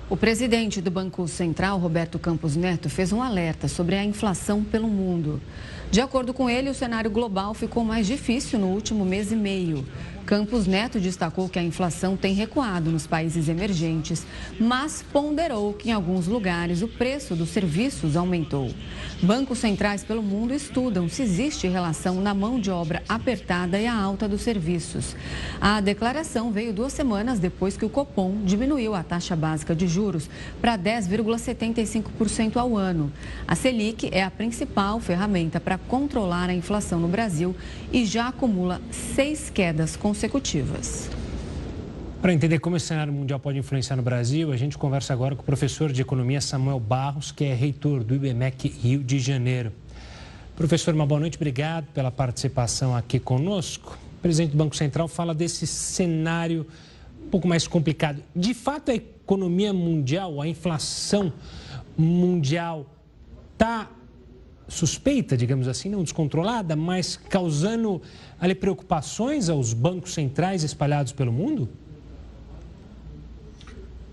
O presidente do Banco Central, Roberto Campos Neto, fez um alerta sobre a inflação pelo mundo. De acordo com ele, o cenário global ficou mais difícil no último mês e meio. Campos Neto destacou que a inflação tem recuado nos países emergentes, mas ponderou que em alguns lugares o preço dos serviços aumentou. Bancos centrais pelo mundo estudam se existe relação na mão de obra apertada e a alta dos serviços. A declaração veio 2 semanas depois que o Copom diminuiu a taxa básica de juros para 10,75% ao ano. A Selic é a principal ferramenta para controlar a inflação no Brasil e já acumula 6 quedas consecutivas. Para entender como esse cenário mundial pode influenciar no Brasil, a gente conversa agora com o professor de economia Samuel Barros, que é reitor do IBMEC Rio de Janeiro. Professor, uma boa noite, obrigado pela participação aqui conosco. O presidente do Banco Central fala desse cenário um pouco mais complicado. De fato, a economia mundial, a inflação mundial está suspeita, digamos assim, não descontrolada, mas causando ali preocupações aos bancos centrais espalhados pelo mundo?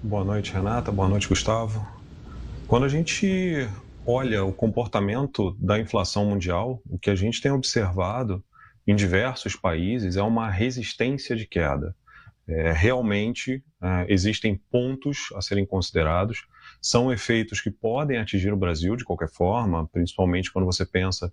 Boa noite, Renata. Boa noite, Gustavo. Quando a gente olha o comportamento da inflação mundial, o que a gente tem observado em diversos países é uma resistência de queda. Realmente existem pontos a serem considerados, são efeitos que podem atingir o Brasil de qualquer forma, principalmente quando você pensa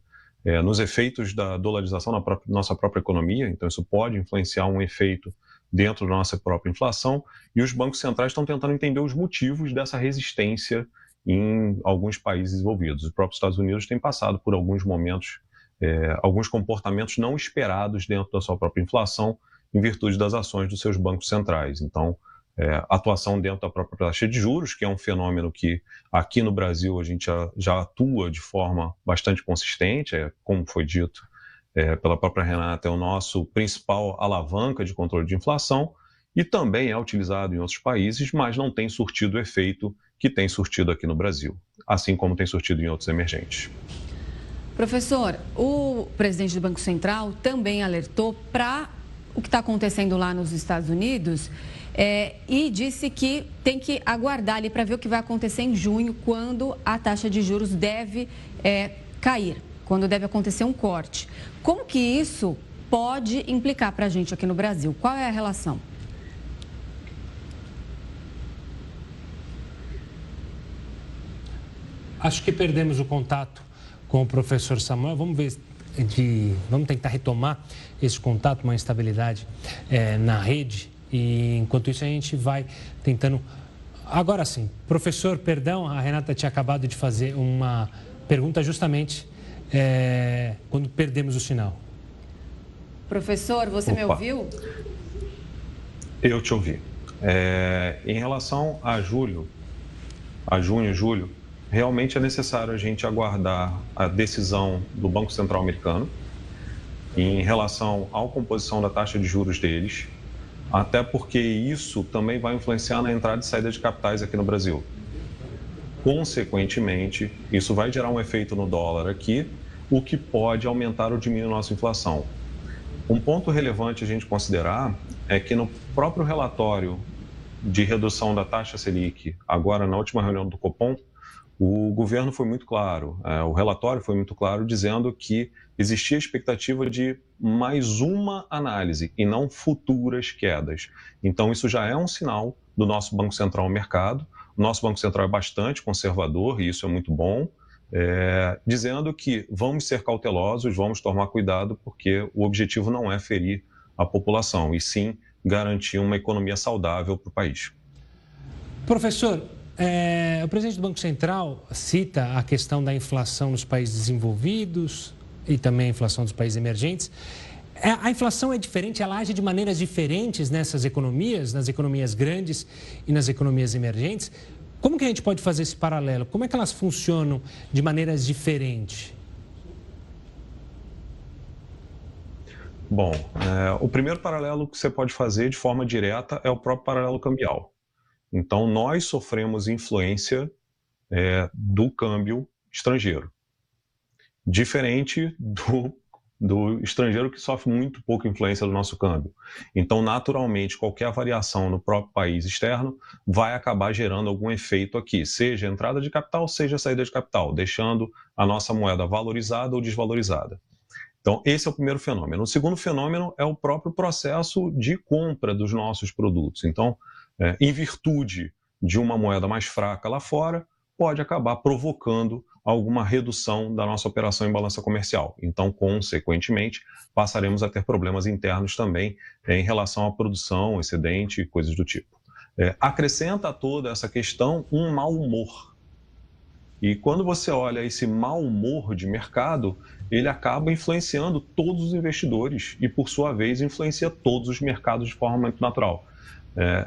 nos efeitos da dolarização na nossa própria economia, então isso pode influenciar um efeito dentro da nossa própria inflação, e os bancos centrais estão tentando entender os motivos dessa resistência em alguns países desenvolvidos. Os próprios Estados Unidos têm passado por alguns momentos, alguns comportamentos não esperados dentro da sua própria inflação, em virtude das ações dos seus bancos centrais. Então, atuação dentro da própria taxa de juros, que é um fenômeno que aqui no Brasil a gente já atua de forma bastante consistente, como foi dito pela própria Renata, é o nosso principal alavanca de controle de inflação e também é utilizado em outros países, mas não tem surtido o efeito que tem surtido aqui no Brasil, assim como tem surtido em outros emergentes. Professor, o presidente do Banco Central também alertou para o que está acontecendo lá nos Estados Unidos e disse que tem que aguardar ali para ver o que vai acontecer em junho, quando a taxa de juros deve cair, quando deve acontecer um corte. Como que isso pode implicar para a gente aqui no Brasil? Qual é a relação? Acho que perdemos o contato com o professor Samuel. Vamos ver, vamos tentar retomar esse contato, uma instabilidade na rede. E enquanto isso a gente vai tentando. Agora sim, professor, perdão, a Renata tinha acabado de fazer uma pergunta justamente quando perdemos o sinal. Professor, você me ouviu? Eu te ouvi. Em relação a junho e julho, realmente é necessário a gente aguardar a decisão do Banco Central americano em relação à composição da taxa de juros deles, até porque isso também vai influenciar na entrada e saída de capitais aqui no Brasil. Consequentemente, isso vai gerar um efeito no dólar aqui, o que pode aumentar ou diminuir a nossa inflação. Um ponto relevante a gente considerar é que no próprio relatório de redução da taxa Selic, agora na última reunião do Copom, o governo foi muito claro, o relatório foi muito claro, dizendo que existia a expectativa de mais uma análise e não futuras quedas. Então, isso já é um sinal do nosso Banco Central ao mercado. O nosso Banco Central é bastante conservador e isso é muito bom, dizendo que vamos ser cautelosos, vamos tomar cuidado, porque o objetivo não é ferir a população, e sim garantir uma economia saudável para o país. Professor, o presidente do Banco Central cita a questão da inflação nos países desenvolvidos e também a inflação dos países emergentes. A inflação é diferente, ela age de maneiras diferentes nessas economias, nas economias grandes e nas economias emergentes. Como que a gente pode fazer esse paralelo? Como é que elas funcionam de maneiras diferentes? Bom, o primeiro paralelo que você pode fazer de forma direta é o próprio paralelo cambial. Então, nós sofremos influência do câmbio estrangeiro, diferente do estrangeiro que sofre muito pouca influência do nosso câmbio. Então, naturalmente, qualquer variação no próprio país externo vai acabar gerando algum efeito aqui, seja entrada de capital, seja saída de capital, deixando a nossa moeda valorizada ou desvalorizada. Então, esse é o primeiro fenômeno. O segundo fenômeno é o próprio processo de compra dos nossos produtos. Então, em virtude de uma moeda mais fraca lá fora, pode acabar provocando alguma redução da nossa operação em balança comercial. Então, consequentemente, passaremos a ter problemas internos também em relação à produção, excedente e coisas do tipo. Acrescenta a toda essa questão um mau humor. E quando você olha esse mau humor de mercado, ele acaba influenciando todos os investidores e, por sua vez, influencia todos os mercados de forma muito natural.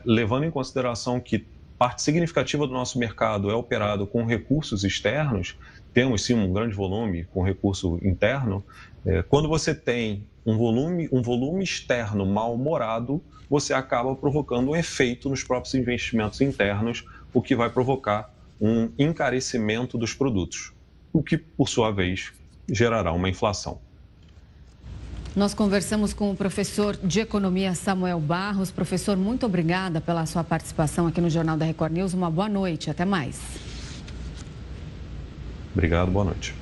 Levando em consideração que parte significativa do nosso mercado é operado com recursos externos, temos sim um grande volume com recurso interno. Quando você tem um volume externo mal-humorado, você acaba provocando um efeito nos próprios investimentos internos, o que vai provocar um encarecimento dos produtos, o que, por sua vez, gerará uma inflação. Nós conversamos com o professor de Economia Samuel Barros. Professor, muito obrigada pela sua participação aqui no Jornal da Record News. Uma boa noite, até mais. Obrigado, boa noite.